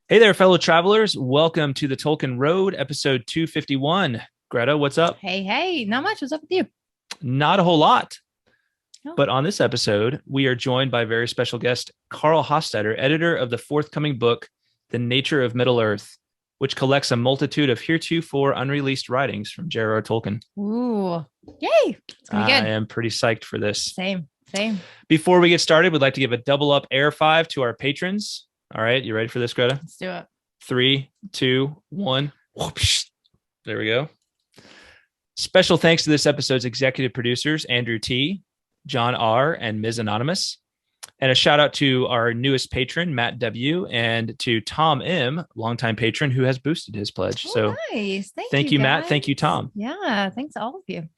Hey there, fellow travelers. Welcome to the Tolkien Road, episode 251. Greta, what's up? Hey, not much. What's up with you? Not a whole lot. Oh, But on this episode, we are joined by a very special guest, Carl Hostetter, editor of the forthcoming book, The Nature of Middle-earth, which collects a multitude of heretofore unreleased writings from JRR Tolkien. ooh, yay. It's gonna be I good. am pretty psyched for this. Same. Before we get started, we'd like to give a double up air five to our patrons. All right, you ready for this, Greta? Let's do it. 3, 2, 1. Whoosh. There we go. Special thanks to this episode's executive producers, Andrew T., John R., and Ms. Anonymous. And a shout out to our newest patron, Matt W., and to Tom M., longtime patron, who has boosted his pledge. Oh, So nice. thank you, Matt. Thank you, Tom. Yeah, thanks to all of you.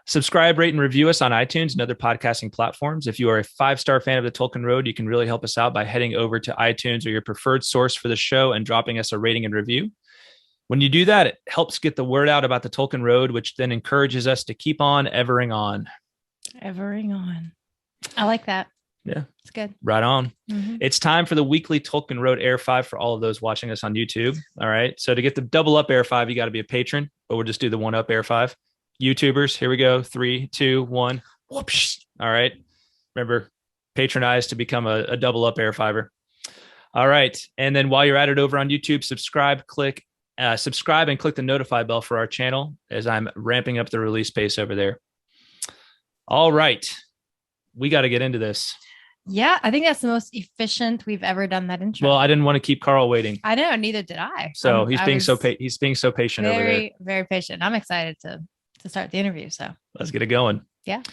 Subscribe, rate, and review us on iTunes and other podcasting platforms. If you are a 5-star fan of the Tolkien Road, you can really help us out by heading over to iTunes or your preferred source for the show and dropping us a rating and review. When you do that, it helps get the word out about the Tolkien Road, which then encourages us to keep on evering on. Evering on. I like that. Yeah. It's good. Right on. Mhm. It's time for the weekly Tolkien Road Air 5 for all of those watching us on YouTube. All right. So to get the double up Air 5, you got to be a patron, but we'll just do the one up Air 5. YouTubers, here we go. 3, 2, 1. Whoops. All right. Remember, patronize to become a double up Air 5er. All right. And then while you're at it over on YouTube, subscribe and click the notify bell for our channel as I'm ramping up the release pace over there. All right. We got to get into this. Yeah, I think that's the most efficient we've ever done that intro. Well, I didn't want to keep Carl waiting. I know, neither did I. So he's being so patient over there. Very patient. I'm excited to start the interview. So let's get it going. Yeah.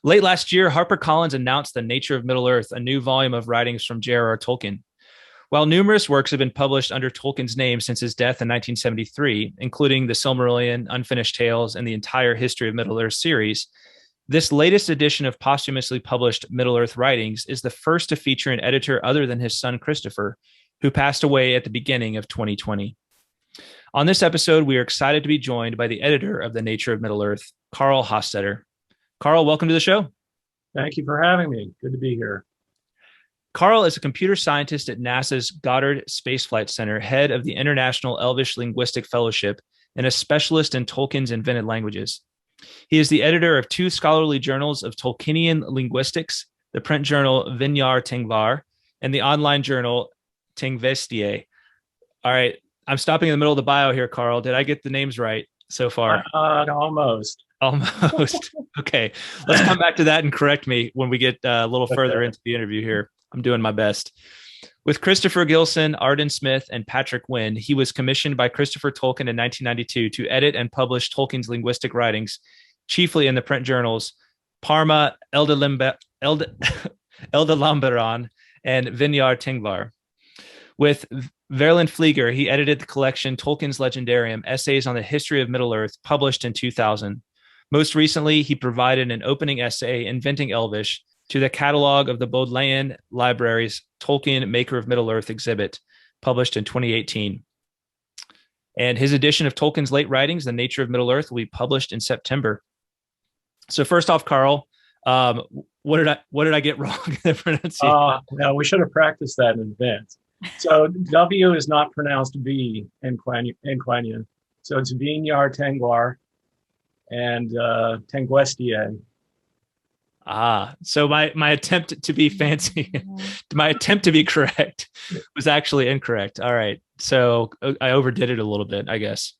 Late last year, HarperCollins announced The Nature of Middle-earth, a new volume of writings from J.R.R. Tolkien. While numerous works have been published under Tolkien's name since his death in 1973, including The Silmarillion, Unfinished Tales, and the entire History of Middle-earth series, this latest edition of posthumously published Middle-earth writings is the first to feature an editor other than his son Christopher, who passed away at the beginning of 2020. On this episode, we are excited to be joined by the editor of The Nature of Middle-earth, Carl Hostetter. Carl, welcome to the show. Thank you for having me. Good to be here. Carl is a computer scientist at NASA's Goddard Space Flight Center, head of the International Elvish Linguistic Fellowship, and a specialist in Tolkien's invented languages. He is the editor of 2 scholarly journals of Tolkienian linguistics, the print journal Vinyar Tengvar and the online journal Tengvestie. All right, I'm stopping in the middle of the bio here, Carl. Did I get the names right so far? Almost. Almost. Okay, let's come back to that and correct me when we get a little further into the interview here. I'm doing my best. With Christopher Gilson, Arden Smith, and Patrick Wynne, he was commissioned by Christopher Tolkien in 1992 to edit and publish Tolkien's linguistic writings, chiefly in the print journals Parma, Eldalamberan, and Vinyar Tengvar. With Verlin Flieger, he edited the collection Tolkien's Legendarium, Essays on the History of Middle-earth, published in 2000. Most recently, he provided an opening essay, Inventing Elvish, to the catalog of the Bodleian Library's Tolkien Maker of Middle-earth exhibit, published in 2018. And his edition of Tolkien's late writings, The Nature of Middle-earth, will be published in September. So first off, Carl, what did I get wrong in the pronunciation? No, we should have practiced that in advance. So W is not pronounced V in Quenya. So it's Vinyar Tengvar and Tengvestie. So my attempt to be fancy, my attempt to be correct was actually incorrect. All right. So I overdid it a little bit, I guess.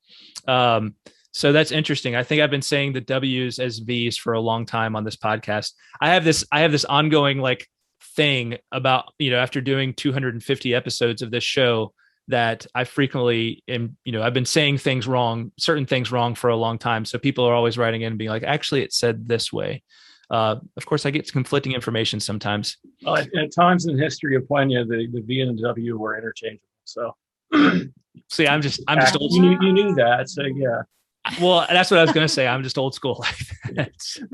So that's interesting. I think I've been saying the W's as V's for a long time on this podcast. I have this ongoing like thing about, after doing 250 episodes of this show, that I frequently am, I've been saying certain things wrong for a long time. So people are always writing in and being like, actually, it said this way. Of course, I get conflicting information sometimes. At times in history of Quenya, the V and the W were interchangeable. So, see, I'm just old. You knew that, so yeah. Well, that's what I was going to say. I'm just old school like that. So,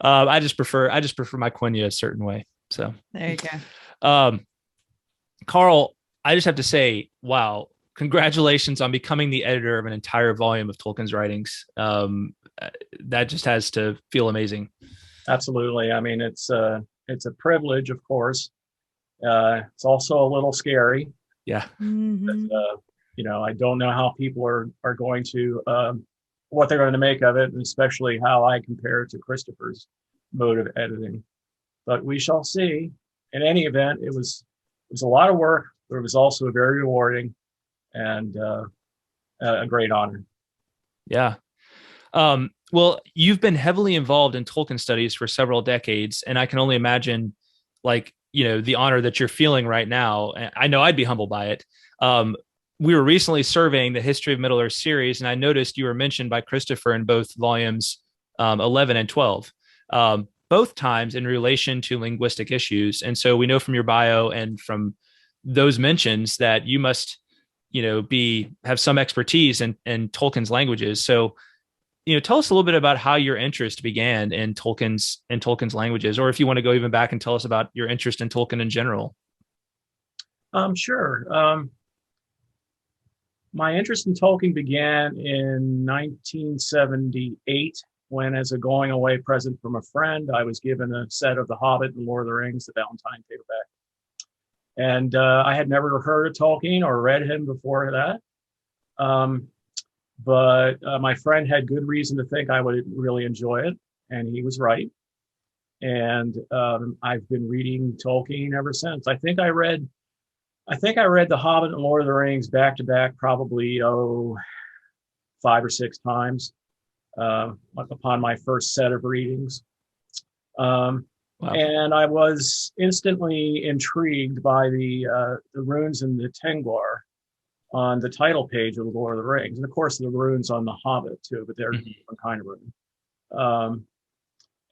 I just prefer my Quenya a certain way. So there you go. Carl, I just have to say, wow, congratulations on becoming the editor of an entire volume of Tolkien's writings. That just has to feel amazing. Absolutely. I mean, it's a privilege, of course. It's also a little scary. Yeah. Mhm. I don't know how people are going to what they're going to make of it, and especially how I compare it to Christopher's mode of editing. But we shall see. In any event, it was a lot of work, but it was also very rewarding and a great honor. Yeah. Well, you've been heavily involved in Tolkien studies for several decades, and I can only imagine, like, the honor that you're feeling right now. And I know I'd be humbled by it. We were recently surveying the History of Middle Earth series, and I noticed you were mentioned by Christopher in both volumes 11 and 12, both times in relation to linguistic issues. And so we know from your bio and from those mentions that you must, have some expertise in Tolkien's languages. So, tell us a little bit about how your interest began in Tolkien's languages, or if you want to go even back and tell us about your interest in Tolkien in general. Sure. My interest in Tolkien began in 1978 when, as a going away present from a friend, I was given a set of The Hobbit and Lord of the Rings, the Valentine paperback. And I had never heard of Tolkien or read him before that. But my friend had good reason to think I would really enjoy it, and he was right. And I've been reading Tolkien ever since. I think I read The Hobbit and Lord of the Rings back to back probably 5 or 6 times upon my first set of readings. Wow. And I was instantly intrigued by the runes in the Tengwar on the title page of the Lord of the Rings, and of course the runes on the Hobbit too, but they're a different kind of rune.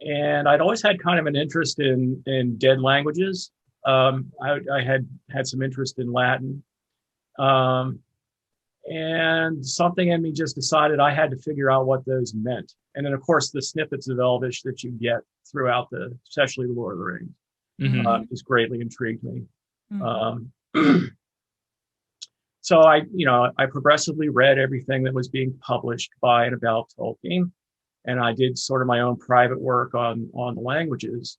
And I'd always had kind of an interest in dead languages. I had some interest in Latin, and something in me just decided I had to figure out what those meant. And then, of course, the snippets of Elvish that you get throughout especially the Lord of the Rings, just greatly intrigued me. So I progressively read everything that was being published by and about Tolkien, and I did sort of my own private work on the languages.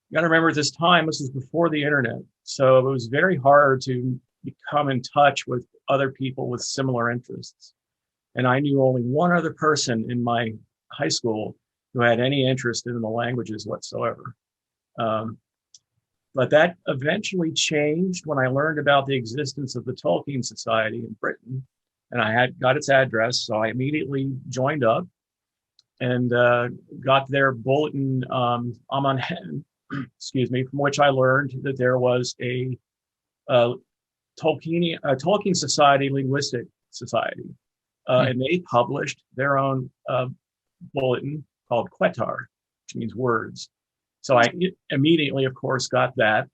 You got to remember, at this time, this was before the internet, so it was very hard to become in touch with other people with similar interests. And I knew only one other person in my high school who had any interest in the languages whatsoever. But that eventually changed when I learned about the existence of the Tolkien Society in Britain, and I had got its address, so I immediately joined up and got their bulletin Amanhen, excuse me, from which I learned that there was a Tolkien Society linguistic society, and they published their own bulletin called Quetar, which means words. So I immediately, of course, got that.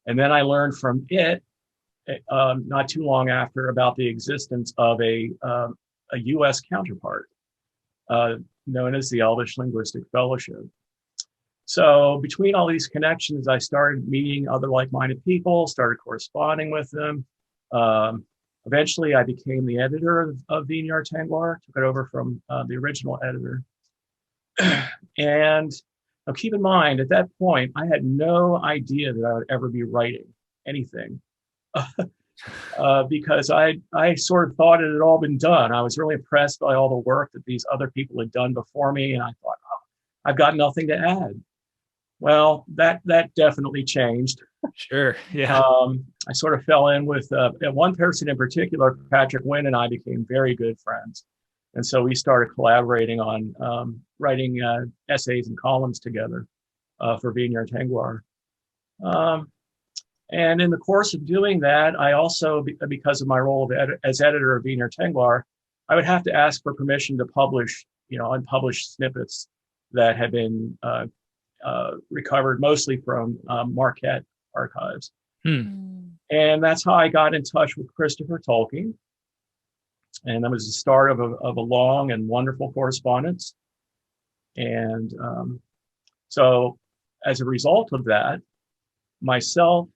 And then I learned from it, not too long after, about the existence of a U.S. counterpart known as the Elvish Linguistic Fellowship. So between all these connections, I started meeting other like-minded people, started corresponding with them. Eventually, I became the editor of Valian Years, took it over from the original editor. And now keep in mind, at that point, I had no idea that I would ever be writing anything because I sort of thought it had all been done. I was really impressed by all the work that these other people had done before me, and I thought, oh, I've got nothing to add. Well, that definitely changed. Sure, yeah. I sort of fell in with one person in particular. Patrick Wynn and I became very good friends. And so we started collaborating on writing essays and columns together for Valian Years. And in the course of doing that, I also, because of my role as editor of Valian Years, I would have to ask for permission to publish, unpublished snippets that had been recovered mostly from Marquette archives. And that's how I got in touch with Christopher Tolkien. And that was the start of a long and wonderful correspondence. And so as a result of that, myself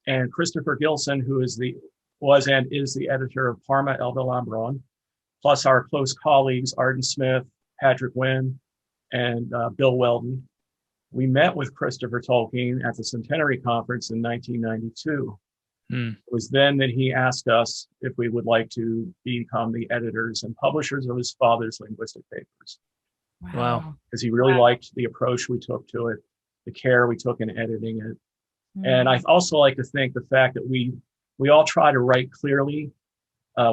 and Christopher Gilson, who was and is the editor of Parma Elvilambron, plus our close colleagues, Arden Smith, Patrick Wynn, and Bill Weldon, we met with Christopher Tolkien at the Centenary Conference in 1992. Mm. It was then that he asked us if we would like to become the editors and publishers of his father's linguistic papers, Wow. because he really liked the approach we took to it, the care we took in editing it. And I also like to think the fact that we all try to write clearly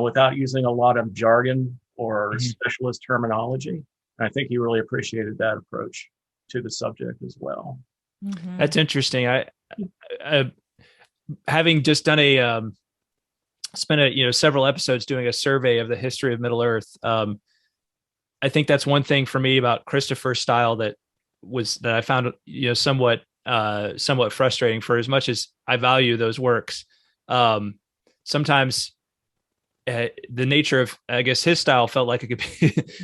without using a lot of jargon or specialist terminology. And I think he really appreciated that approach to the subject as well. That's interesting. I having just done spent several episodes doing a survey of the history of Middle Earth. I think that's one thing for me about Christopher's style that I found somewhat frustrating. For as much as I value those works, sometimes the nature of, I guess, his style felt like it could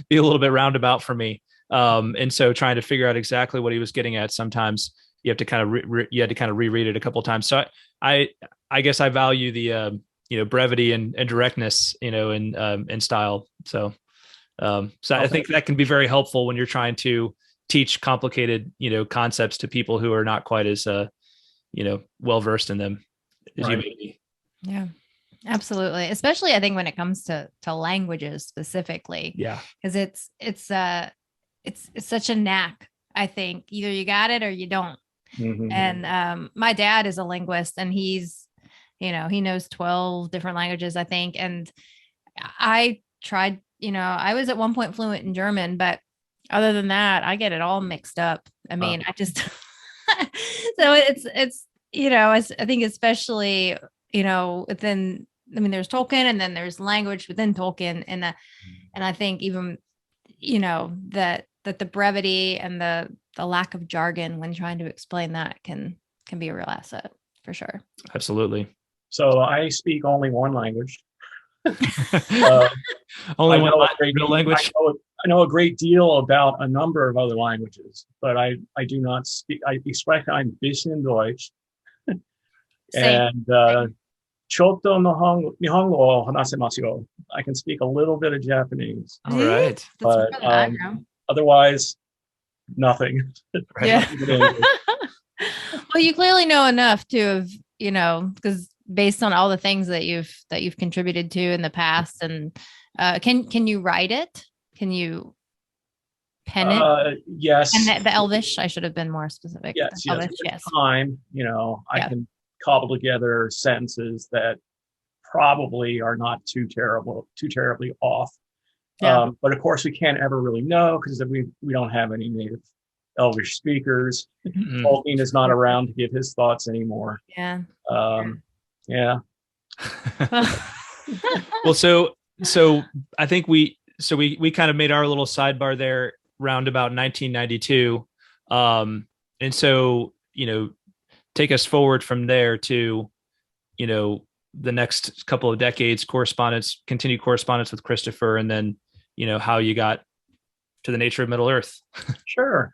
be a little bit roundabout for me. And so trying to figure out exactly what he was getting at, sometimes you have to kind of reread it a couple of times. So I guess I value the brevity and directness in style. So I think that can be very helpful when you're trying to teach complicated concepts to people who are not quite as well versed in them as you may be. Yeah, absolutely. Especially I think when it comes to languages specifically. Yeah, because it's such a knack. I think either you got it or you don't. And my dad is a linguist, and he's he knows 12 different languages, I think. And I tried, I was at one point fluent in German, but other than that, I get it all mixed up. I mean, I just so it's I think especially within, I mean, there's Tolkien, and then there's language within Tolkien, and I think even that the brevity and the lack of jargon when trying to explain that can be a real asset for sure. Absolutely. So I speak only one language. Only one real language. I know a great deal about a number of other languages, but I do not speak. I spreche ein bisschen Deutsch. And Choto no Nihongo o hanasemasu yo. I can speak a little bit of Japanese. All right. But otherwise, nothing. Yeah. Well, you clearly know enough to have, because based on all the things that you've contributed to in the past, and can you write it? Can you pen it? Yes. And the Elvish, I should have been more specific. Yes. Elvish, yes. Time, I can cobble together sentences that probably are not too terribly off. Yeah. But of course, we can't ever really know, because we don't have any native Elvish speakers. Tolkien is not around to give his thoughts anymore. Yeah. Yeah. Well, so I think we kind of made our little sidebar there round about 1992. And so, take us forward from there to, the next couple of decades, continued correspondence with Christopher, and then, how you got to the nature of Middle Earth. Sure.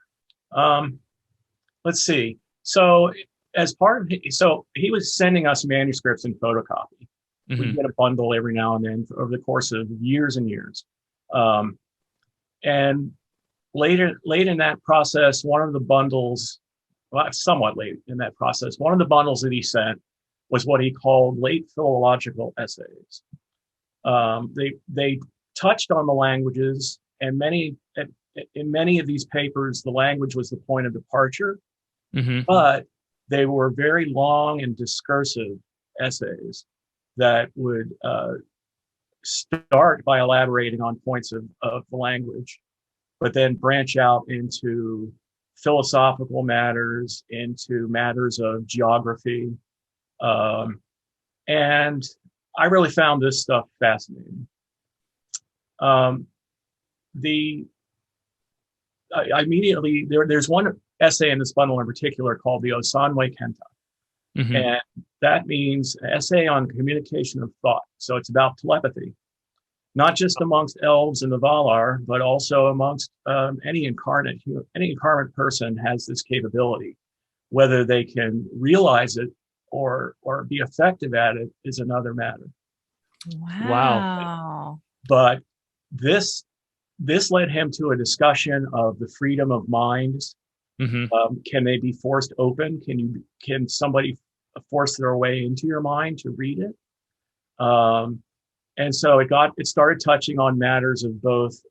Let's see. So as part of so he was sending us manuscripts in photocopy. We get a bundle every now and then over the course of years and years. And late in that process, one of the bundles, somewhat late in that process, one of the bundles that he sent was what he called late philological essays. They touched on the languages, and in many of these papers, the language was the point of departure, but they were very long and discursive essays that would start by elaborating on points of the language, but then branch out into philosophical matters, into matters of geography. And I really found this stuff fascinating. Immediately, there's one essay in this bundle in particular called the Osanwe Kenta. And that means an essay on communication of thought. So it's about telepathy, not just amongst elves and the Valar, but also amongst any incarnate person has this capability. Whether they can realize it or be effective at it is another matter. Wow. But this led him to a discussion of the freedom of minds. Can they be forced open? Can somebody force their way into your mind to read it. And so it started touching on matters of both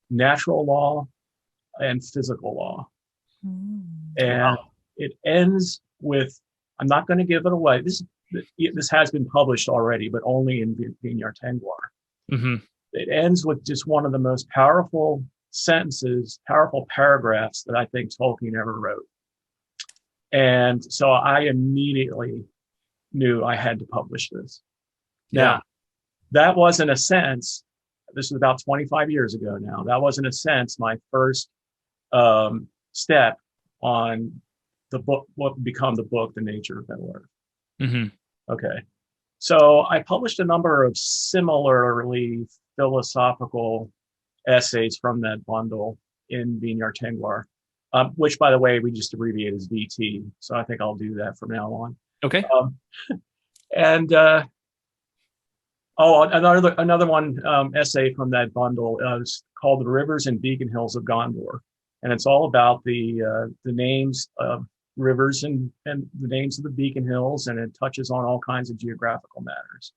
natural law and physical law. And it ends with, I'm not going to give it away. This has been published already, but only in Valian Years. It ends with just one of the most powerful sentences, powerful paragraphs that I think Tolkien ever wrote. And so I immediately knew I had to publish this. Now, that wasn't a sentence. This was about 25 years ago now. That wasn't a sense my first step on the book, what would become the book, The Nature of Middle-earth. Okay. So I published a number of similarly philosophical essays from that bundle in Valian Years, which, by the way, we just abbreviate as VT. So I think I'll do that from now on. Okay. Another one essay from that bundle is called "The Rivers and Beacon Hills of Gondor," and it's all about the names of rivers and the names of the beacon hills, and it touches on all kinds of geographical matters.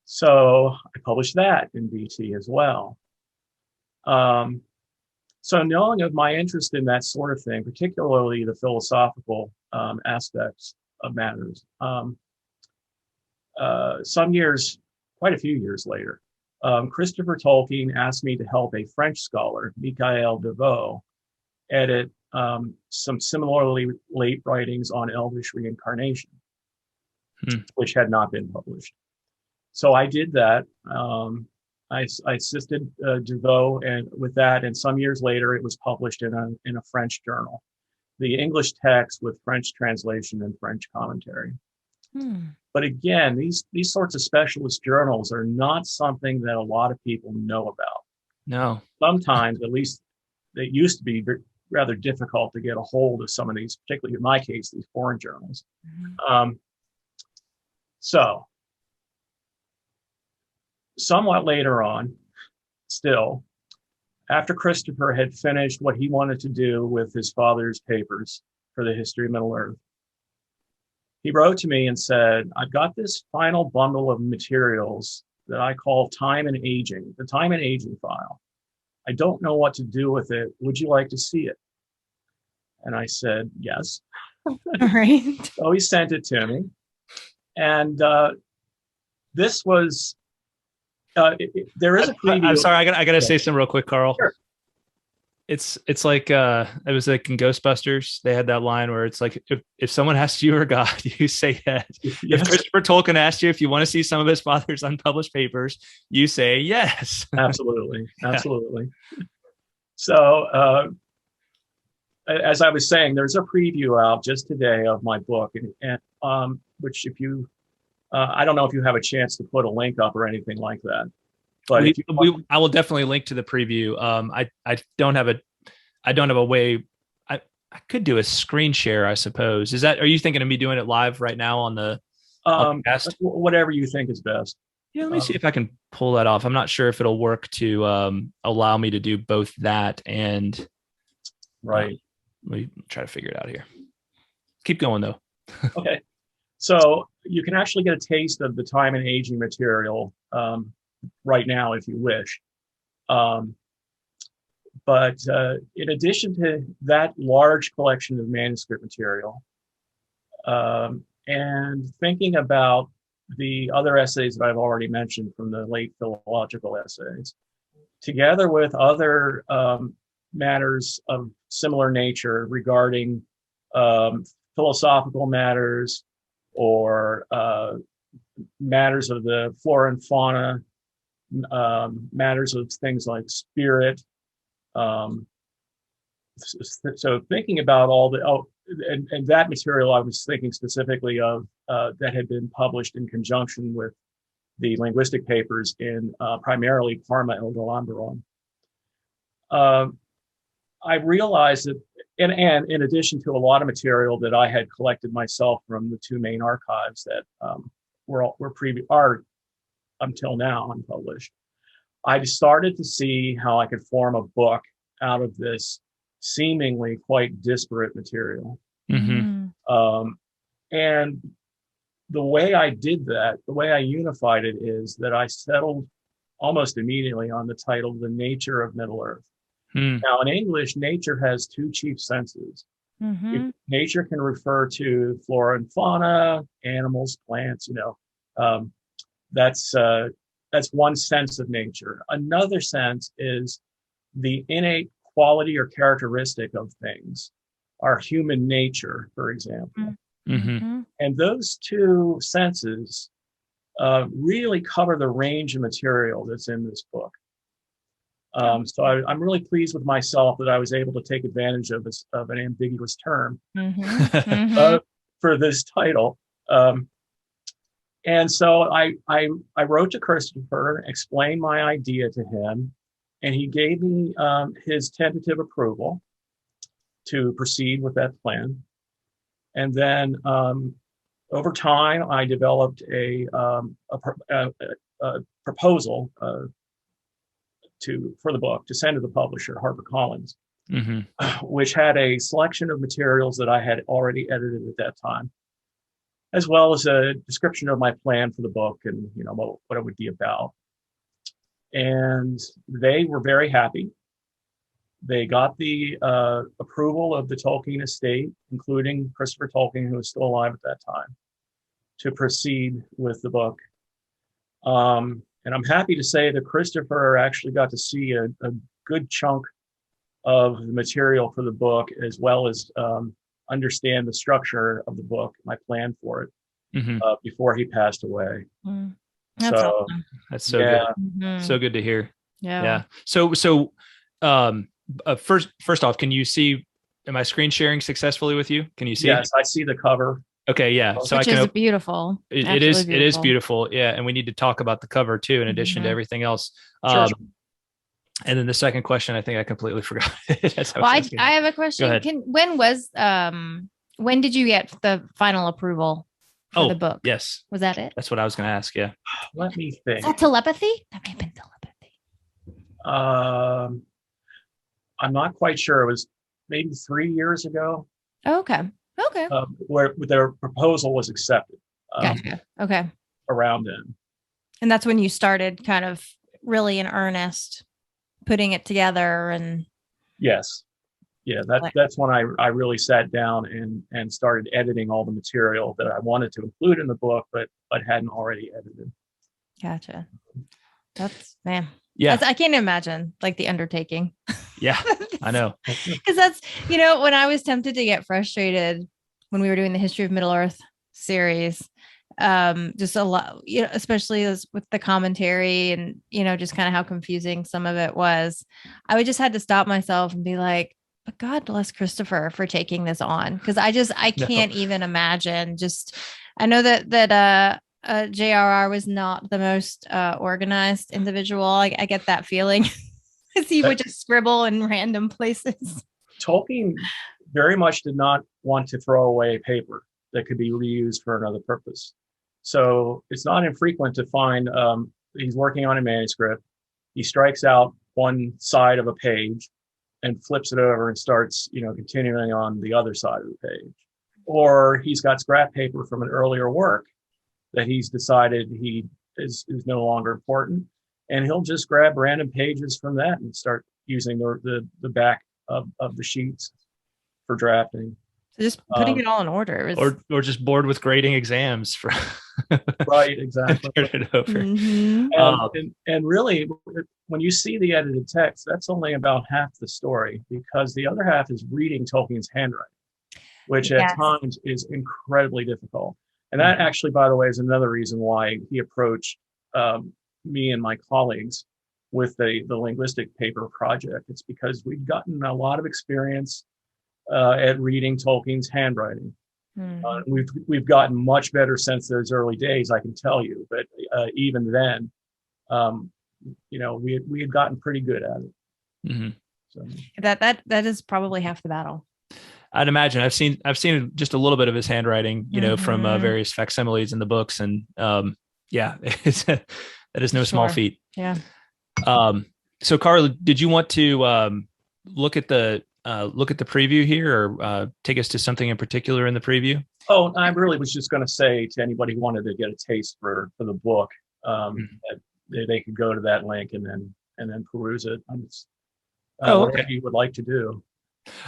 So I published that in VT as well. So knowing of my interest in that sort of thing, particularly the philosophical aspects of matters, quite a few years later, Christopher Tolkien asked me to help a French scholar, Michael Deveau, edit some similarly late writings on Elvish reincarnation, which had not been published. So I did that. I assisted Deveau with that, and some years later, it was published in a French journal, the English text with French translation and French commentary. But again, these sorts of specialist journals are not something that a lot of people know about. No. Sometimes, at least, it used to be rather difficult to get a hold of some of these, particularly in my case, these foreign journals. So, somewhat later on, still, after Christopher had finished what he wanted to do with his father's papers for the history of Middle-earth, he wrote to me and said, I've got this final bundle of materials that I call Time and Aging, the Time and Aging file. I don't know what to do with it. Would you like to see it? And I said, yes. All right. So he sent it to me. And this was, there is a preview. I'm sorry, I gotta say something real quick, Carl. Sure. It's like it was like in Ghostbusters. They had that line where it's like, if someone asks you or God, you say yes. If Christopher Tolkien asked you if you want to see some of his father's unpublished papers, you say yes. Absolutely. So as I was saying, there's a preview out just today of my book, and which if you, I don't know if you have a chance to put a link up or anything like that. But I will definitely link to the preview. I don't have a way. I could do a screen share, I suppose. Are you thinking of me doing it live right now on the podcast? Whatever you think is best. Yeah, let me see if I can pull that off. I'm not sure if it'll work to allow me to do both that and right. Let me try to figure it out here. Keep going though. Okay, so you can actually get a taste of the Time and Aging material right now if you wish. But in addition to that large collection of manuscript material, and thinking about the other essays that I've already mentioned from the late philological essays, together with other matters of similar nature regarding philosophical matters or matters of the flora and fauna, matters of things like spirit. So thinking about all and that material I was thinking specifically of that had been published in conjunction with the linguistic papers in primarily Parma and Eldorado. I realized that, and in addition to a lot of material that I had collected myself from the two main archives that are until now unpublished, I started to see how I could form a book out of this seemingly quite disparate material. And the way I did that, the way I unified it, is that I settled almost immediately on the title, The Nature of Middle-earth. Now, in English, nature has two chief senses. Nature can refer to flora and fauna, animals, plants, that's one sense of nature. Another sense is the innate quality or characteristic of things, our human nature, for example. And those two senses really cover the range of material that's in this book. So I'm really pleased with myself that I was able to take advantage of an ambiguous term for this title. And so I wrote to Christopher, explained my idea to him, and he gave me his tentative approval to proceed with that plan. And then over time, I developed a proposal for the book to send to the publisher, HarperCollins, which had a selection of materials that I had already edited at that time, as well as a description of my plan for the book and what it would be about. And they were very happy. They got the approval of the Tolkien estate, including Christopher Tolkien, who was still alive at that time, to proceed with the book. And I'm happy to say that Christopher actually got to see a good chunk of the material for the book, as well as understand the structure of the book, my plan for it, before he passed away. That's awesome. That's so good. So good to hear. Yeah. So first off, can you see? Am I screen sharing successfully with you? Can you see? Yes, I see the cover. Okay, yeah. So Which is beautiful. It is beautiful. Yeah, and we need to talk about the cover too, in addition to everything else. Sure. And then the second question, I think I completely forgot. I have a question. When did you get the final approval for the book? Yes. Was that it? That's what I was going to ask. Yeah. Let me think. Is that telepathy? That may have been telepathy. I'm not quite sure. It was maybe 3 years ago. Oh, okay. Where their proposal was accepted. Gotcha. Okay. Around then. And that's when you started kind of really in earnest putting it together and. Yes. Yeah. That's when I really sat down and started editing all the material that I wanted to include in the book, but hadn't already edited. Gotcha. That's, man. Yeah. I can't imagine like the undertaking. Yeah, I know. Because that's, when I was tempted to get frustrated when we were doing the History of Middle-earth series, just a lot, especially with the commentary and, just kind of how confusing some of it was. I would just had to stop myself and be like, but God bless Christopher for taking this on. Because I can't even imagine I know that JRR was not the most organized individual. I get that feeling. Because he would just scribble in random places. Tolkien very much did not want to throw away paper that could be reused for another purpose. So it's not infrequent to find he's working on a manuscript. He strikes out one side of a page and flips it over and starts, continuing on the other side of the page. Or he's got scrap paper from an earlier work that he's decided he is no longer important. And he'll just grab random pages from that and start using the back of the sheets for drafting. So just putting it all in order. Or just bored with grading exams. Right, exactly. Turn it over. And really, when you see the edited text, that's only about half the story, because the other half is reading Tolkien's handwriting, which at times is incredibly difficult. And that actually, by the way, is another reason why he approached me and my colleagues with the linguistic paper project. It's because we've gotten a lot of experience at reading Tolkien's handwriting. We've gotten much better since those early days, I can tell you. But even then, we had gotten pretty good at it. So that is probably half the battle. I'd imagine. I've seen just a little bit of his handwriting, from various facsimiles in the books, and that is no small feat. Yeah. So Carl, did you want to look at the look at the preview here, or take us to something in particular in the preview? Oh, I really was just going to say to anybody who wanted to get a taste for the book, that they could go to that link and then peruse it. Whatever you would like to do.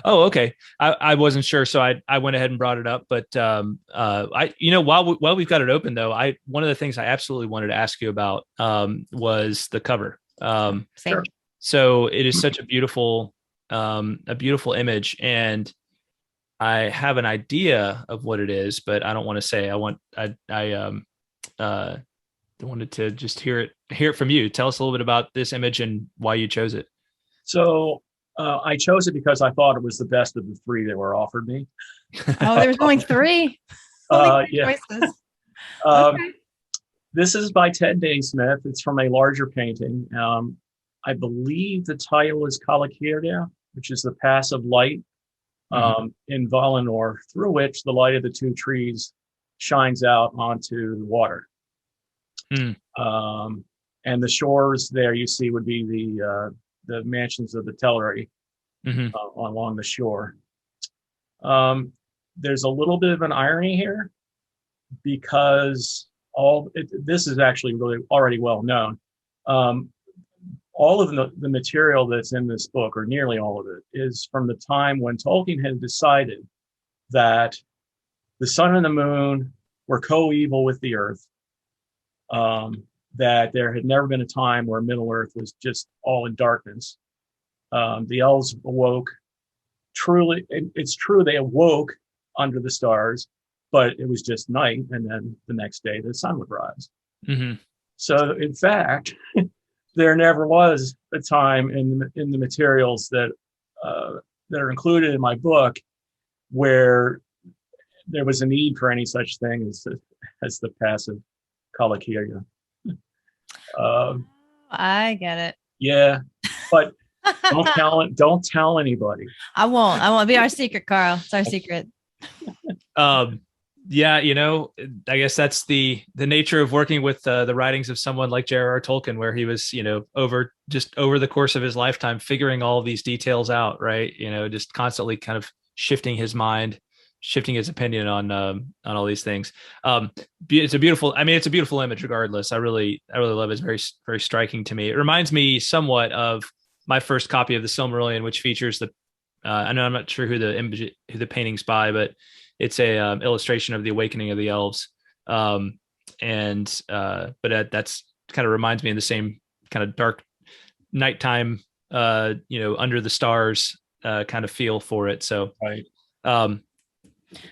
Oh, okay. I wasn't sure, so I went ahead and brought it up. But while we've got it open though, one of the things I absolutely wanted to ask you about was the cover. Sure. So it is such a beautiful image, and I have an idea of what it is, but I don't want to say. I wanted to just hear it from you. Tell us a little bit about this image and why you chose it. So I chose it because I thought it was the best of the three that were offered me. Oh, there's only three. Yeah. Choices. Okay. This is by Ted Naismith. It's from a larger painting. I believe the title is Kalakiria, which is the pass of light in Valinor, through which the light of the two trees shines out onto the water. And the shores there you see would be the mansions of the Teleri along the shore. There's a little bit of an irony here, because this is actually really already well known. All of the material that's in this book, or nearly all of it, is from the time when Tolkien had decided that the sun and the moon were coeval with the earth, that there had never been a time where Middle Earth was just all in darkness. The elves awoke. Truly, it's true, they awoke under the stars, but it was just night, and then the next day the sun would rise. So, in fact, there never was a time in the materials that are included in my book where there was a need for any such thing as the passive Kalakiria. I get it. Yeah, but don't tell anybody. I won't. It'll be our secret, Carl. It's our secret. Yeah, I guess that's the nature of working with the writings of someone like JRR Tolkien, where he was, over the course of his lifetime, figuring all these details out, right? Just constantly kind of shifting his mind, shifting his opinion on all these things. It's a beautiful image regardless. I really love it. It's very, very striking to me. It reminds me somewhat of my first copy of the Silmarillion, which features I know I'm not sure who the painting's by, but it's a illustration of the awakening of the elves. But that's kind of reminds me of the same kind of dark nighttime, under the stars kind of feel for it. So, right.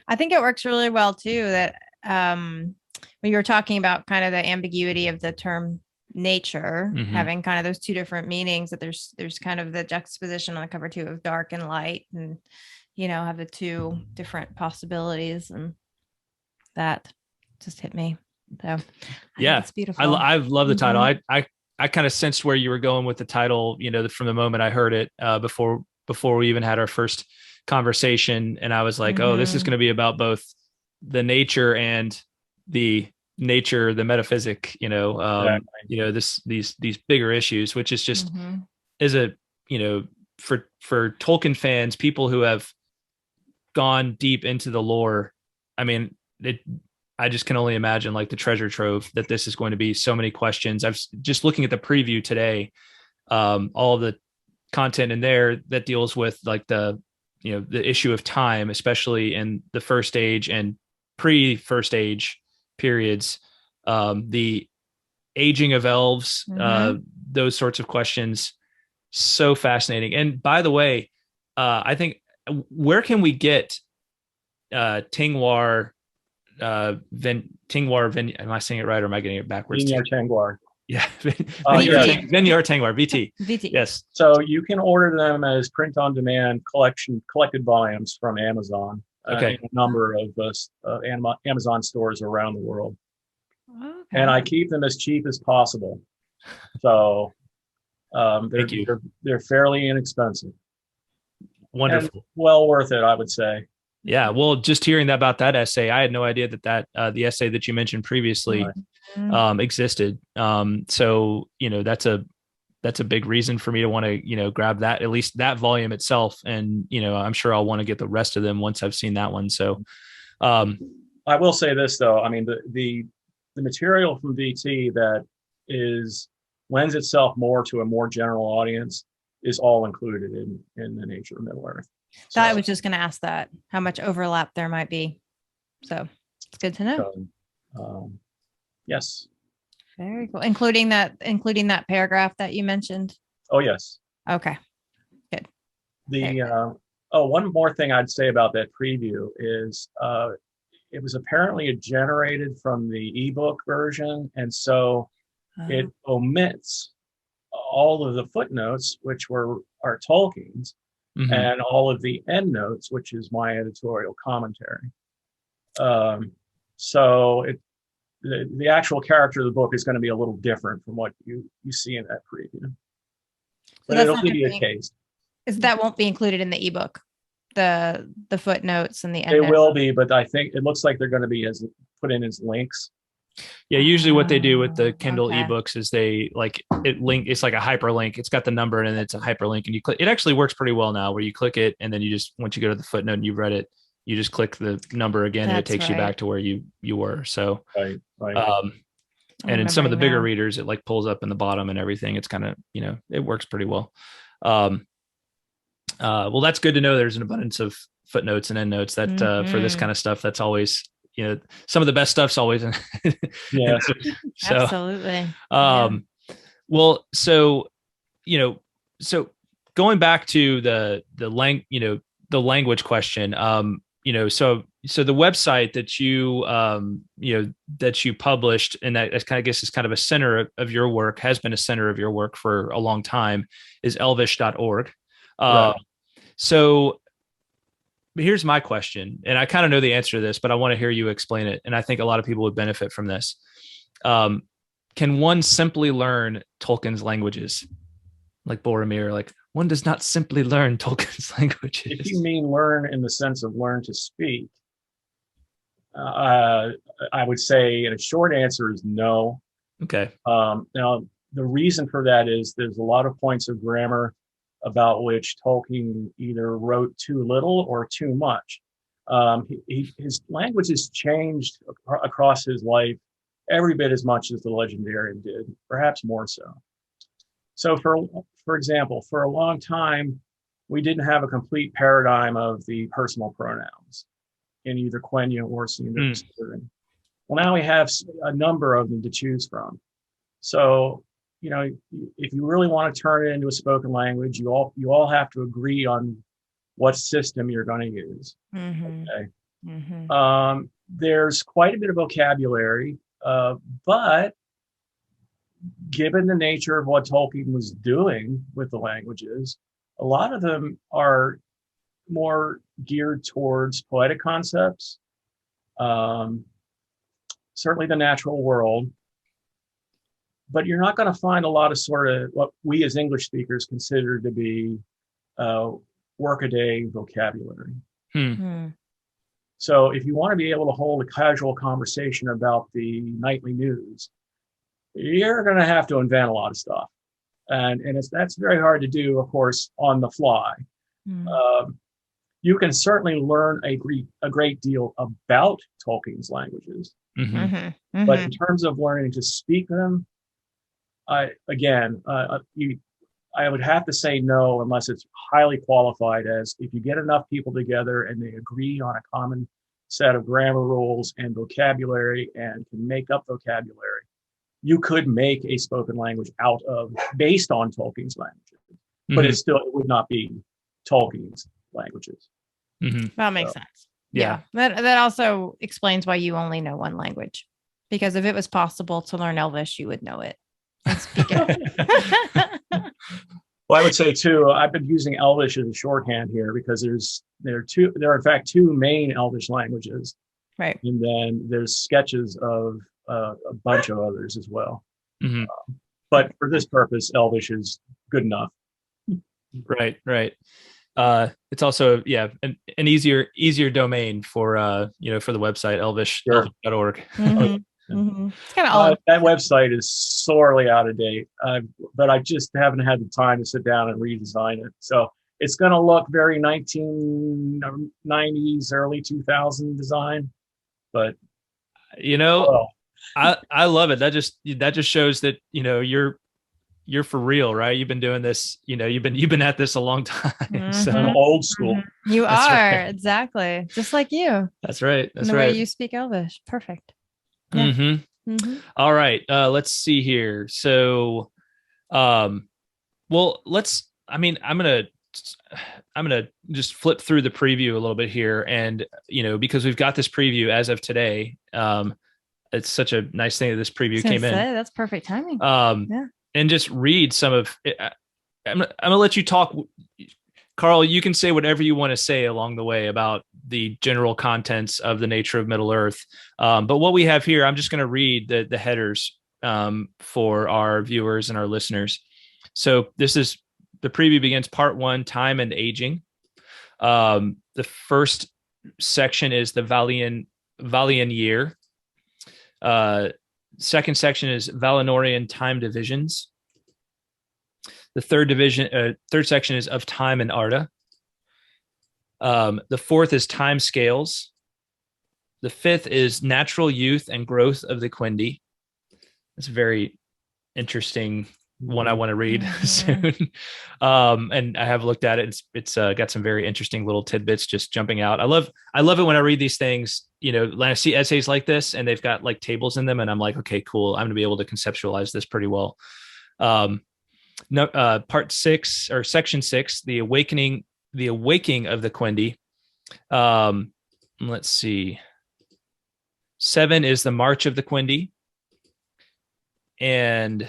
I think it works really well too, that when you were talking about kind of the ambiguity of the term nature, having kind of those two different meanings, that there's kind of the juxtaposition on the cover too of dark and light, and have the two different possibilities, and that just hit me. So yeah, it's beautiful. I love the title. I kind of sensed where you were going with the title, from the moment I heard it, before we even had our first conversation, and I was like, oh, this is going to be about both the nature and the metaphysic, exactly. These bigger issues, which is just is a, for Tolkien fans, people who have gone deep into the lore. I mean, I just can only imagine like the treasure trove that this is going to be. So many questions. I've just looking at the preview today, all of the content in there that deals with like the issue of time, especially in the first age and pre-first age periods, the aging of elves, those sorts of questions. So fascinating. And by the way, I think, where can we get Tingwar Tingwar? Am I saying it right, or am I getting it backwards? Tingwar. Yeah. Valian Tangwar, VT. VT. Yes. So you can order them as print on demand collected volumes from Amazon. Okay. In a number of Amazon stores around the world. Okay. And I keep them as cheap as possible. So they're fairly inexpensive. Wonderful. And well worth it, I would say. Yeah. Well, just hearing about that essay, I had no idea that the essay that you mentioned previously existed. So, that's a that's a big reason for me to want to, grab that, at least that volume itself. And, I'm sure I'll want to get the rest of them once I've seen that one. So, I will say this though. I mean, the material from VT that lends itself more to a more general audience is all included in the Nature of Middle Earth. So, I was just going to ask that, how much overlap there might be. So it's good to know. Yes. Very cool. Including that paragraph that you mentioned. Oh, yes. Okay. Good. One more thing I'd say about that preview is it was apparently generated from the ebook version. And so it omits all of the footnotes, which are Tolkien's, and all of the endnotes, which is my editorial commentary. So the actual character of the book is going to be a little different from what you see in that preview. But it'll give you a taste. That won't be included in the ebook, the footnotes and the endnotes. It will be, but I think it looks like they're going to be put in as links. Yeah, usually what they do with the Kindle ebooks is they it's like a hyperlink. It's got the number and it's a hyperlink, and you click. It actually works pretty well now, where you click it and then once you go to the footnote and you've read it, you just click the number again and it takes you back to where you were. So, right. And in some of the bigger readers, it like pulls up in the bottom and everything. It's kind of, it works pretty well. Well, that's good to know. There's an abundance of footnotes and endnotes that for this kind of stuff, that's always, some of the best stuff's always in. Yeah. So, absolutely. Well, so going back to the language question, so the website that you published, and that I kind of guess is kind of a center of your work, has been a center of your work for a long time, is elvish.org. Right. So here's my question, and I kind of know the answer to this, but I want to hear you explain it. And I think a lot of people would benefit from this. Can one simply learn Tolkien's languages? Like Boromir, like one does not simply learn Tolkien's languages. If you mean learn in the sense of learn to speak, I would say, and a short answer is no. Okay. Now, the reason for that is there's a lot of points of grammar about which Tolkien either wrote too little or too much. His language has changed across his life every bit as much as the legendarium did, perhaps more so. So for example, for a long time, we didn't have a complete paradigm of the personal pronouns in either Quenya or Sindarin. Well, now we have a number of them to choose from. So, if you really want to turn it into a spoken language, you all have to agree on what system you're going to use. Okay. There's quite a bit of vocabulary, but given the nature of what Tolkien was doing with the languages, a lot of them are more geared towards poetic concepts, certainly the natural world, but you're not going to find a lot of sort of what we as English speakers consider to be workaday vocabulary. So if you want to be able to hold a casual conversation about the nightly news, you're going to have to invent a lot of stuff. And that's very hard to do, of course, on the fly. You can certainly learn a great deal about Tolkien's languages. But in terms of learning to speak them, I would have to say no, unless it's highly qualified, as if you get enough people together and they agree on a common set of grammar rules and vocabulary and can make up vocabulary, you could make a spoken language based on Tolkien's languages, but it would not be Tolkien's languages. That makes sense. Yeah. That also explains why you only know one language, because if it was possible to learn Elvish, you would know it and speak it. Well, I would say too, I've been using Elvish as a shorthand here because there are in fact two main Elvish languages, right? And then there's sketches of a bunch of others as well. But for this purpose, Elvish is good enough. Right. It's also an easier domain for for the website elvish.org. It's kind of all that website is sorely out of date, but I just haven't had the time to sit down and redesign it. So it's going to look very 1990s, early 2000 design, but I love it. That just shows that, you're for real, right? You've been doing this, you've been at this a long time. So I'm old school. You That's are right. Exactly. Just like you. That's right. That's the right. way you speak Elvish. Perfect. Yeah. All right. Let's see here. So, well, I'm going to just flip through the preview a little bit here. And, because we've got this preview as of today, it's such a nice thing that this preview came in. That's perfect timing. And just read some of it. I'm going to let you talk. Carl, you can say whatever you want to say along the way about the general contents of the nature of Middle Earth. But what we have here, I'm just going to read the headers for our viewers and our listeners. So the preview begins part 1, time and aging. The first section is the Valian Year. Second section is Valinorian time divisions. The third section is of time and Arda. The fourth is time scales. The fifth is natural youth and growth of the Quindi. It's a very interesting one I want to read soon. And I have looked at it. It's got some very interesting little tidbits just jumping out. I love it when I read these things, when I see essays like this and they've got like tables in them and I'm like, okay, cool. I'm going to be able to conceptualize this pretty well. Part 6 or section 6, the awaking of the Quindi. Let's see. 7 is the march of the Quindi. And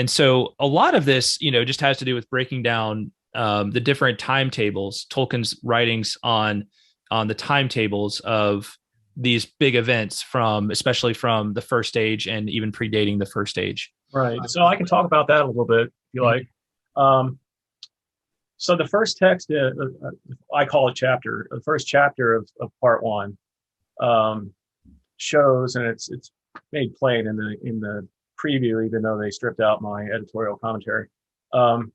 so a lot of this, just has to do with breaking down the different timetables, Tolkien's writings on the timetables of these big events especially from the First Age and even predating the First Age. Right. So I can talk about that a little bit if you like. So the first text, I call it chapter. The first chapter of part 1 shows, and it's made plain in the preview, even though they stripped out my editorial commentary, that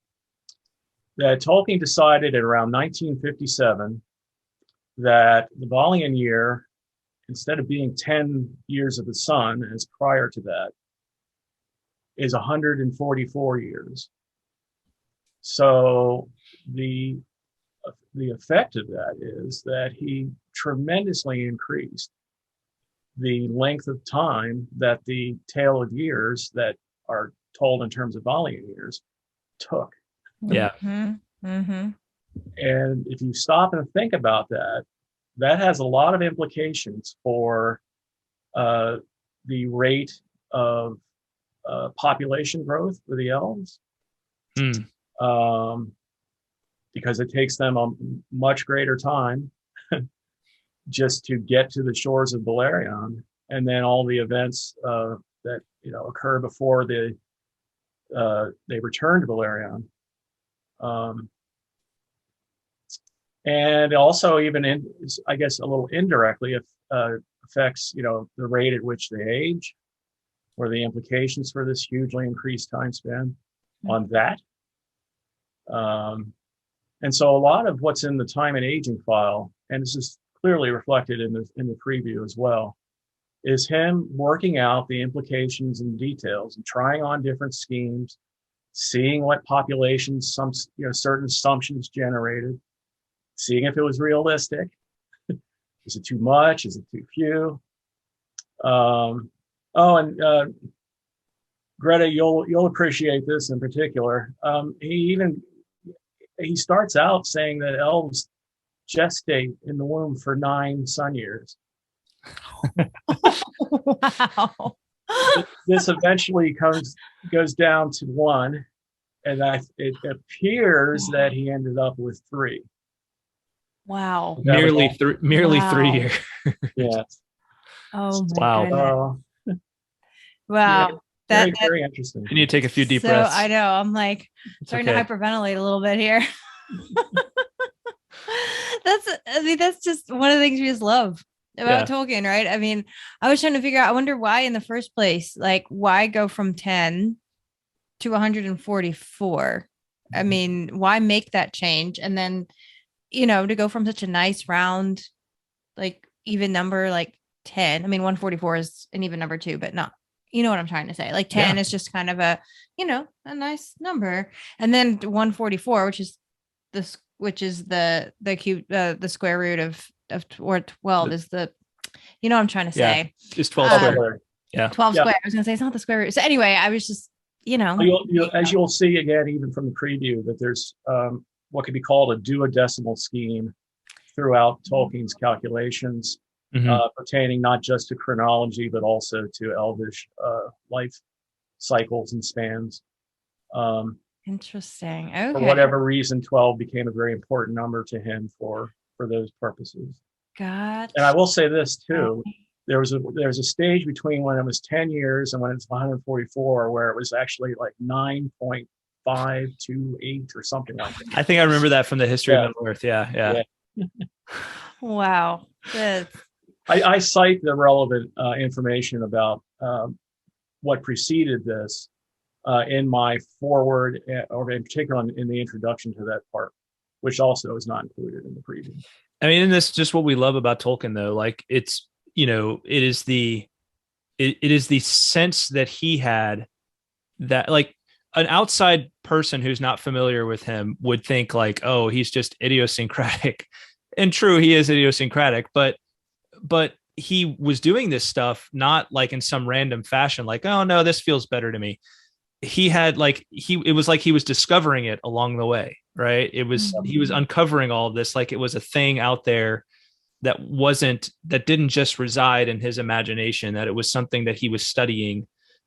Tolkien decided in around 1957 that the Valian year, instead of being 10 years of the sun as prior to that, is 144 years. So the effect of that is that he tremendously increased the length of time that the tale of years that are told in terms of Valian years took. Yeah. And if you stop and think about that, that has a lot of implications for the rate of population growth for the elves, because it takes them a much greater time just to get to the shores of Beleriand, and then all the events that occur before they return to Beleriand, and also even I guess a little indirectly affects the rate at which they age, or the implications for this hugely increased time span on that. And so a lot of what's in the time and aging file, and this is clearly reflected in the preview as well, is him working out the implications and details and trying on different schemes, seeing what populations certain assumptions generated, seeing if it was realistic. Is it too much? Is it too few? Greta, you'll appreciate this in particular. He starts out saying that elves gestate in the womb for 9 sun years. Wow. This eventually goes down to 1, and it appears that he ended up with 3. Wow. Merely 3 years. Yeah. Oh my Wow. goodness. Wow. Yeah, very, very interesting. You need to take a few deep breaths. I know. I'm like starting to hyperventilate a little bit here. That's just one of the things we just love. about Tolkien, right? I mean, I was trying to figure out, I wonder why in the first place, like why go from 10 to 144? I mean, why make that change? And then, to go from such a nice round, like even number like 10. I mean, 144 is an even number too, but not, you know what I'm trying to say? Like 10 is just kind of a nice number. And then 144, which is the cube, the square root of or 12 is the, what I'm trying to say. It's 12 square. 12 square. I was gonna say it's not the square root. So anyway, I was just, as you'll see again, even from the preview, that there's what could be called a duodecimal scheme throughout Tolkien's calculations, pertaining not just to chronology, but also to Elvish life cycles and spans. Interesting. Okay. For whatever reason, 12 became a very important number to him for those purposes. God. And I will say this too. There's a stage between when it was 10 years and when it's 144, where it was actually like 9.528 or something like that. I think I remember that from the history of Middle Earth. Yeah. Wow. I cite the relevant information about what preceded this in my forward, or in particular in the introduction to that part, which also is not included in the preview. I mean, and this is just what we love about Tolkien, though. Like it's, it is the sense that he had that, like, an outside person who's not familiar with him would think like, oh, he's just idiosyncratic. And true, he is idiosyncratic, but he was doing this stuff not like in some random fashion, like, oh no, this feels better to me. He had it was like he was discovering it along the way, right? He was uncovering all of this, like it was a thing out there that didn't just reside in his imagination, that it was something that he was studying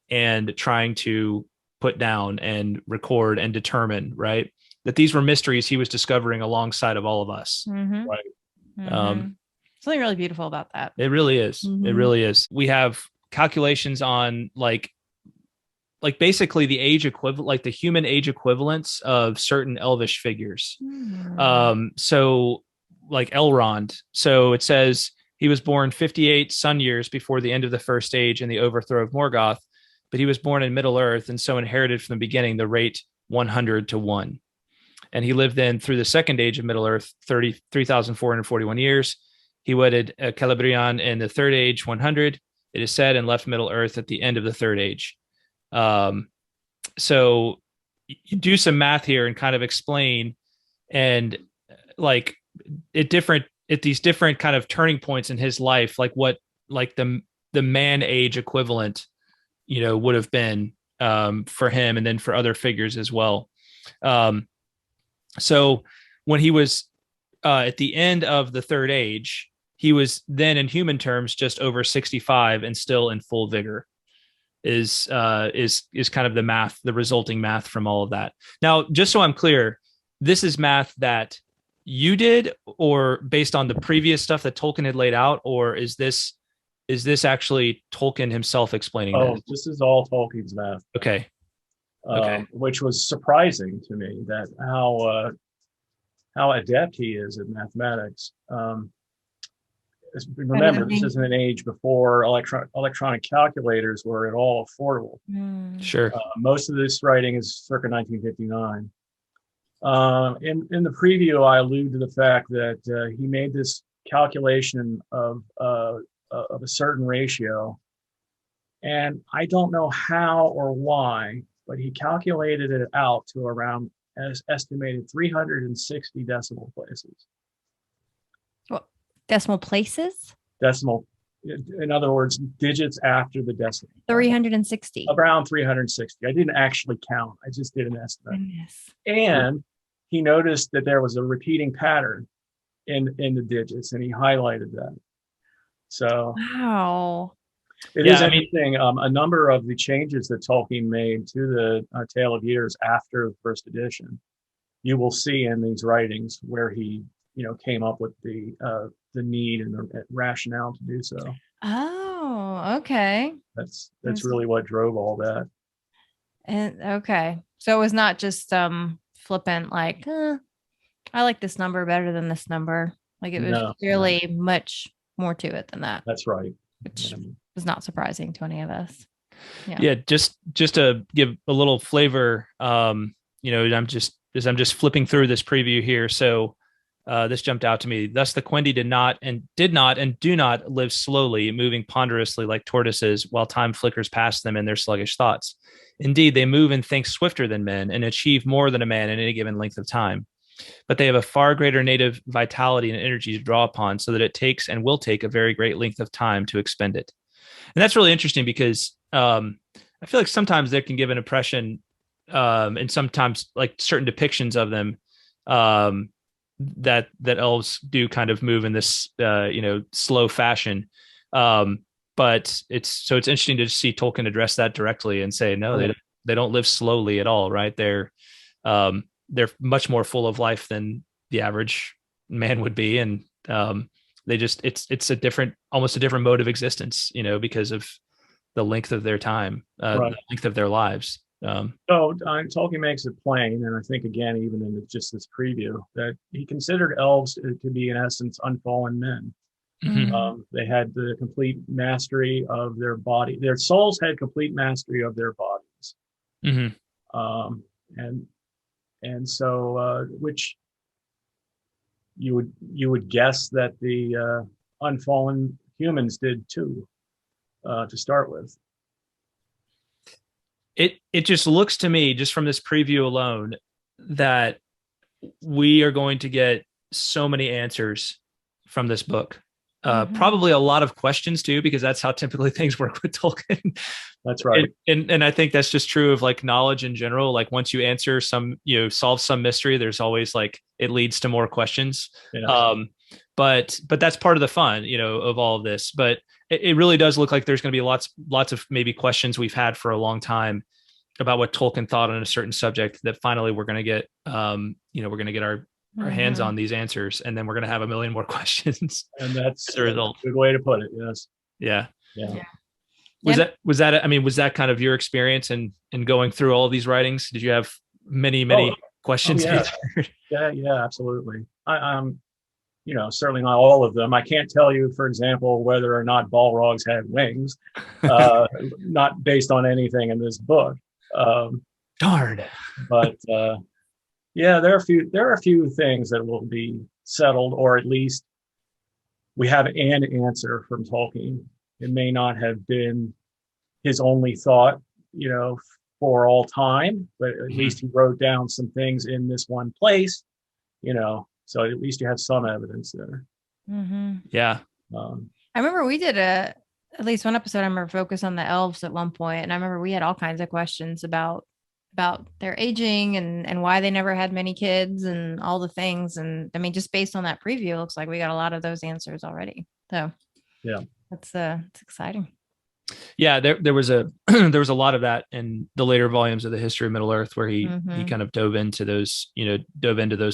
and trying to put down and record and determine, right? That these were mysteries he was discovering alongside of all of us. Mm-hmm. Right. Mm-hmm. Something really beautiful about that. It really is. Mm-hmm. It really is. We have calculations on like basically the age equivalent, like the human age equivalents of certain Elvish figures. Mm. So like Elrond. So it says he was born 58 sun years before the end of the first age and the overthrow of Morgoth, but he was born in Middle Earth and so inherited from the beginning the rate 100 to 1. And he lived then through the second age of Middle Earth, 3,441 years. He wedded Celebrian in the third age, 100, it is said, and left Middle Earth at the end of the third age. So you do some math here and kind of explain, and like at these different kind of turning points in his life, like what, like the man age equivalent, would have been for him, and then for other figures as well. So when he was at the end of the third age, he was then in human terms just over 65 and still in full vigor. Is kind of the math, the resulting math from all of that. Now, just so I'm clear, this is math that you did, or based on the previous stuff that Tolkien had laid out, or is this actually Tolkien himself explaining that? This is all Tolkien's math. Okay. Which was surprising to me, that how adept he is at mathematics. Remember, this isn't an age before electronic calculators were at all affordable. Sure. Most of this writing is circa 1959. In the preview, I allude to the fact that he made this calculation of a certain ratio, and I don't know how or why, but he calculated it out to around as estimated 360 decimal places. Decimal places? Decimal, in other words, digits after the decimal. 360. Around 360. I didn't actually count. I just did an estimate. Goodness. And he noticed that there was a repeating pattern in the digits, and he highlighted that. So wow. It is interesting. A number of the changes that Tolkien made to the Tale of Years after the first edition, you will see in these writings where he, came up with the need and the rationale to do so. Oh, okay. That's really what drove all that. And okay, so it was not just flippant, like I like this number better than this number. Like it was clearly much more to it than that. That's right. Which was not surprising to any of us. Yeah. Just to give a little flavor, I'm just flipping through this preview here. So this jumped out to me. Thus, the Quendi did not and do not live slowly, moving ponderously like tortoises while time flickers past them in their sluggish thoughts. Indeed, they move and think swifter than men and achieve more than a man in any given length of time. But they have a far greater native vitality and energy to draw upon, so that it takes and will take a very great length of time to expend it. And that's really interesting because I feel like sometimes they can give an impression, and sometimes like certain depictions of them, that elves do kind of move in this slow fashion. But it's interesting to see Tolkien address that directly and say, no, they don't live slowly at all, right? They're much more full of life than the average man would be. And they just, it's almost a different mode of existence, because of the length of their time, the length of their lives. Tolkien makes it plain, and I think again, even in just this preview, that he considered elves to be in essence unfallen men. Mm-hmm. They had the complete mastery of their body. Their souls had complete mastery of their bodies. Mm-hmm. And so, which you would guess that the unfallen humans did too, to start with. It just looks to me, just from this preview alone, that we are going to get so many answers from this book. Probably a lot of questions too, because that's how typically things work with Tolkien. That's right. And I think that's just true of like knowledge in general. Like once you answer solve some mystery, there's always like, it leads to more questions. Yeah. But that's part of the fun, of all of this. But it really does look like there's going to be lots of maybe questions we've had for a long time about what Tolkien thought on a certain subject that finally we're going to get, we're going to get our hands on these answers, and then we're going to have a million more questions. And that's the result. A good way to put it. Yes. Yeah. Yeah. Was that kind of your experience in going through all of these writings? Did you have many questions? Oh, yeah. Yeah, absolutely. I'm certainly not all of them. I can't tell you, for example, whether or not Balrogs had wings, not based on anything in this book. Darn. But there are a few things that will be settled, or at least we have an answer from Tolkien. It may not have been his only thought, for all time, but at least he wrote down some things in this one place, so at least you have some evidence there. Mm-hmm. Yeah. I remember we did at least one episode, I remember, focus on the elves at one point, and I remember we had all kinds of questions about their aging and why they never had many kids and all the things. And I mean, just based on that preview, it looks like we got a lot of those answers already. So yeah, it's exciting. Yeah, there was a there was a lot of that in the later volumes of the History of Middle Earth, where he kind of dove into those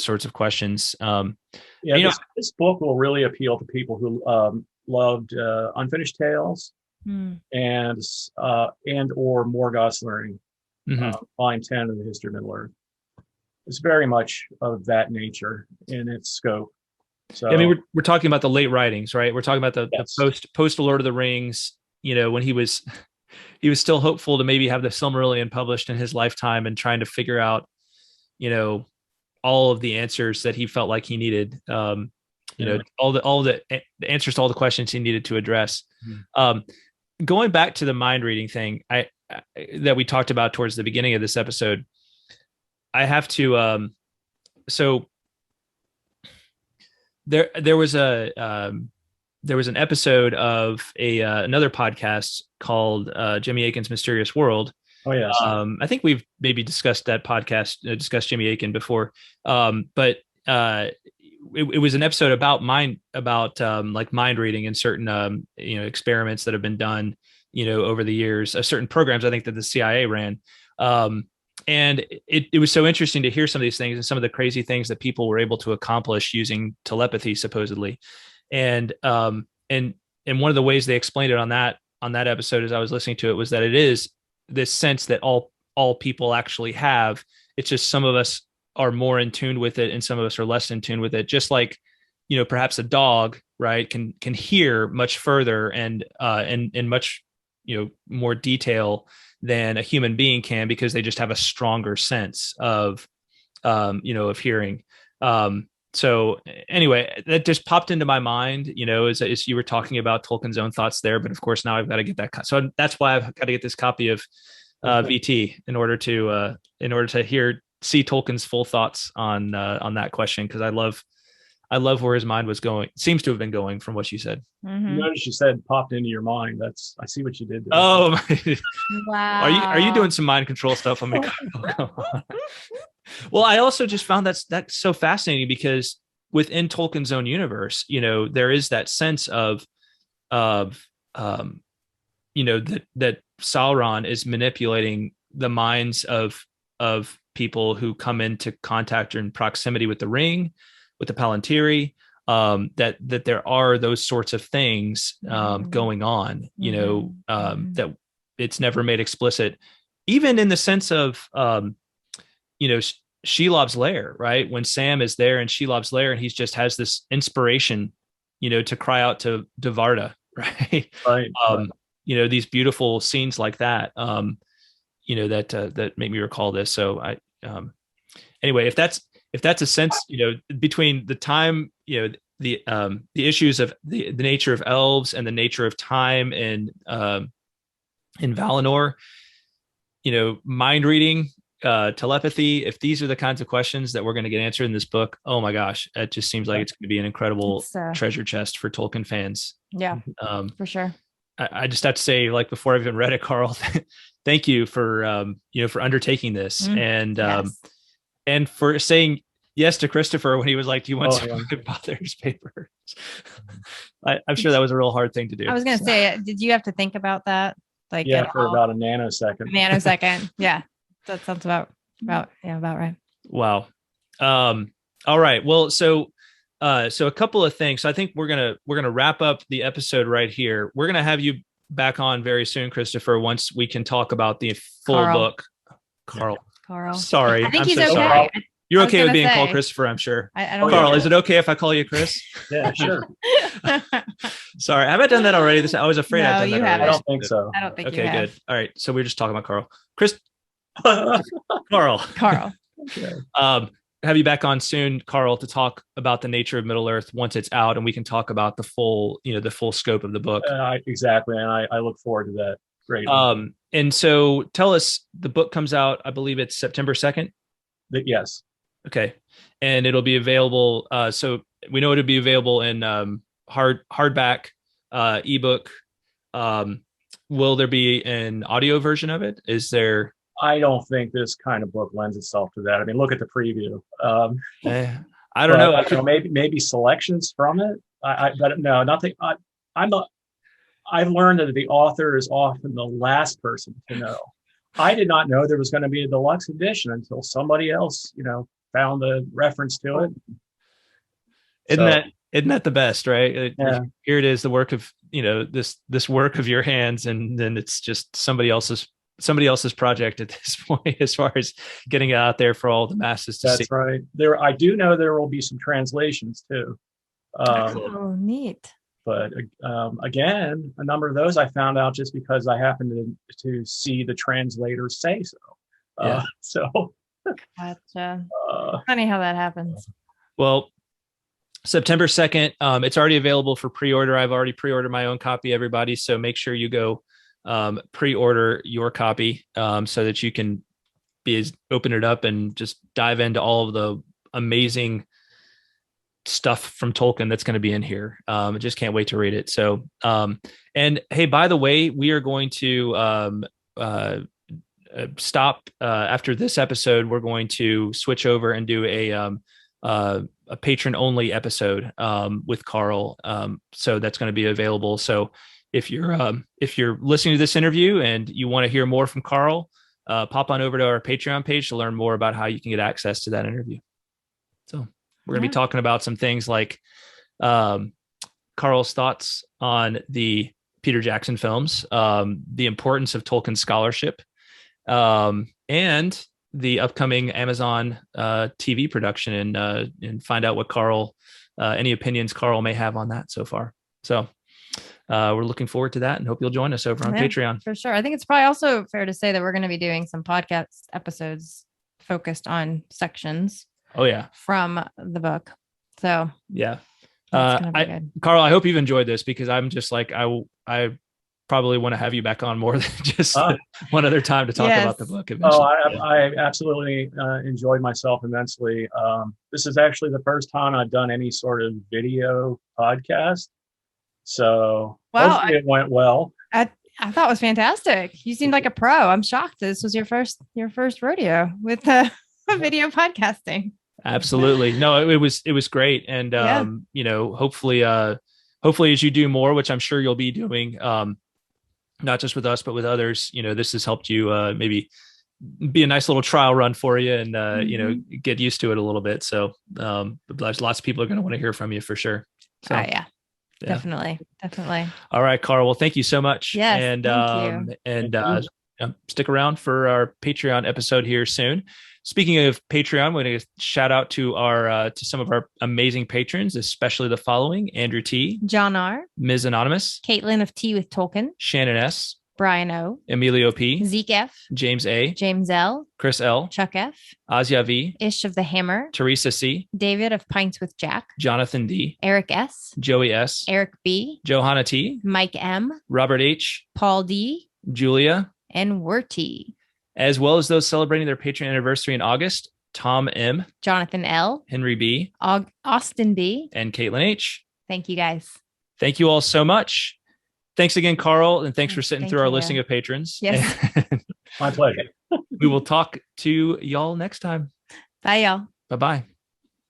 sorts of questions. This book will really appeal to people who loved Unfinished Tales and or Morgoth's Learning, volume 10 of the History of Middle Earth. It's very much of that nature in its scope. So I mean, we're talking about the late writings, right? We're talking about the post Lord of the Rings. When he was still hopeful to maybe have the Silmarillion published in his lifetime, and trying to figure out, all of the answers that he felt like he needed, all the answers to all the questions he needed to address. Going back to the mind reading thing, that we talked about towards the beginning of this episode, I have to, so there was an episode of another podcast called Jimmy Akin's Mysterious World. Oh yes. I think we've maybe discussed that podcast, discussed Jimmy Akin before. But it was an episode about mind reading and certain experiments that have been done over the years, certain programs I think that the CIA ran. And it was so interesting to hear some of these things and some of the crazy things that people were able to accomplish using telepathy, supposedly. And one of the ways they explained it on that episode, as I was listening to it, was that it is this sense that all people actually have. It's just some of us are more in tune with it and some of us are less in tune with it. Just like, perhaps a dog right, can hear much further and in much more detail than a human being can, because they just have a stronger sense of of hearing. So anyway, that just popped into my mind, as you were talking about Tolkien's own thoughts there. But of course, now I've got to get that. So that's why I've got to get this copy of VT in order to see Tolkien's full thoughts on that question, because I love where his mind was going. Seems to have been going from what you said. Mm-hmm. You notice you said popped into your mind. I see what you did there. Oh, wow. Are you doing some mind control stuff on me? Come on. Well, I also just found that's so fascinating, because within Tolkien's own universe, there is that sense of that Sauron is manipulating the minds of people who come into contact or in proximity with the ring, with the Palantiri, that there are those sorts of things going on, that it's never made explicit, even in the sense of, Shelob's lair, right? When Sam is there in Shelob's lair, and he just has this inspiration, to cry out to Varda, right? Right. These beautiful scenes like that, that make me recall this. So anyway, if that's a sense, between the time, the issues of the nature of elves and the nature of time in Valinor, mind reading, telepathy, if these are the kinds of questions that we're going to get answered in this book, oh my gosh, it just seems like it's going to be an incredible treasure chest for Tolkien fans. Yeah, for sure. I just have to say, like, before I've even read it, Carl, thank you for for undertaking this, and and for saying yes to Christopher when he was like, "Do you want some father's papers?" I'm sure that was a real hard thing to do. I was going to say, did you have to think about that? Like, for about a nanosecond. Yeah, that sounds about right. Wow. All right. Well, so a couple of things. So I think we're gonna wrap up the episode right here. We're gonna have you back on very soon, Christopher, once we can talk about the full book. Carl. Sorry. I think he's so okay. Sorry. You're okay with being called Christopher, I'm sure. I don't Carl, is it okay if I call you Chris? Yeah, sure. Sorry, have I done that already? I was afraid I'd done that already. I don't think so. I don't think okay, you have. Good. All right. So we're just talking about Carl. Carl. Okay. Have you back on soon, Carl, to talk about the nature of Middle Earth once it's out, and we can talk about the full scope of the book. Exactly, and I look forward to that. Great. And so tell us, the book comes out, I believe it's September 2nd. Yes. Okay, and it'll be available. So we know it'll be available in hardback, ebook. Will there be an audio version of it? Is there? I don't think this kind of book lends itself to that. I mean, look at the preview. I don't know. Maybe selections from it. But no, nothing. I'm not. I've learned that the author is often the last person to know. I did not know there was going to be a deluxe edition until somebody else, found a reference to it. Isn't that the best, right? Yeah. Here it is, the work of this work of your hands, and then it's just somebody else's project at this point, as far as getting it out there for all the masses to see. That's right. I do know there will be some translations too. Neat. But again, a number of those I found out just because I happened to see the translators say so. Gotcha. Funny how that happens. Well, September 2nd, it's already available for pre-order. I've already pre-ordered my own copy, everybody. So make sure you go pre-order your copy so that you can open it up and just dive into all of the amazing stuff from Tolkien that's going to be in here. I just can't wait to read it. So, and hey, by the way, we are going to stop after this episode. We're going to switch over and do a patron-only episode with Carl. So that's going to be available. So if you're listening to this interview and you want to hear more from Carl, pop on over to our Patreon page to learn more about how you can get access to that interview. So we're going to be talking about some things like Carl's thoughts on the Peter Jackson films, the importance of Tolkien scholarship, and the upcoming Amazon TV production, and find out what Carl any opinions Carl may have on that so far. So we're looking forward to that and hope you'll join us over on Patreon. For sure. I think it's probably also fair to say that we're going to be doing some podcast episodes focused on sections. Oh yeah. From the book. So yeah. Carl, I hope you've enjoyed this, because I'm just like, I probably want to have you back on more than just one other time to talk about the book eventually. I absolutely enjoyed myself immensely. This is actually the first time I've done any sort of video podcast. So hopefully it went well. I thought it was fantastic. You seemed like a pro. I'm shocked this was your first rodeo with video podcasting. Absolutely. No, it was great. And, hopefully as you do more, which I'm sure you'll be doing, not just with us, but with others, this has helped you maybe be a nice little trial run for you and, get used to it a little bit. So lots of people are going to want to hear from you for sure. So, yeah. Definitely. All right, Carl. Well, thank you so much. Yes, stick around for our Patreon episode here soon. Speaking of Patreon, we're going to shout out to to some of our amazing patrons, especially the following: Andrew T, John R, Ms. Anonymous, Caitlin of Tea with Tolkien, Shannon S, Brian O, Emilio P, Zeke F, James A, James L, Chris L, Chuck F, Azia V, Ish of the Hammer, Teresa C, David of Pints with Jack, Jonathan D, Eric S, Joey S, Eric B, Johanna T, Mike M, Robert H, Paul D, Julia, and Werty, as well as those celebrating their Patreon anniversary in August: Tom M, Jonathan L, Henry B, Austin B, and Caitlin H. Thank you guys. Thank you all so much. Thanks again, Carl, and thanks for sitting through our listing of patrons. Yes. My pleasure. We will talk to y'all next time. Bye, y'all. Bye-bye.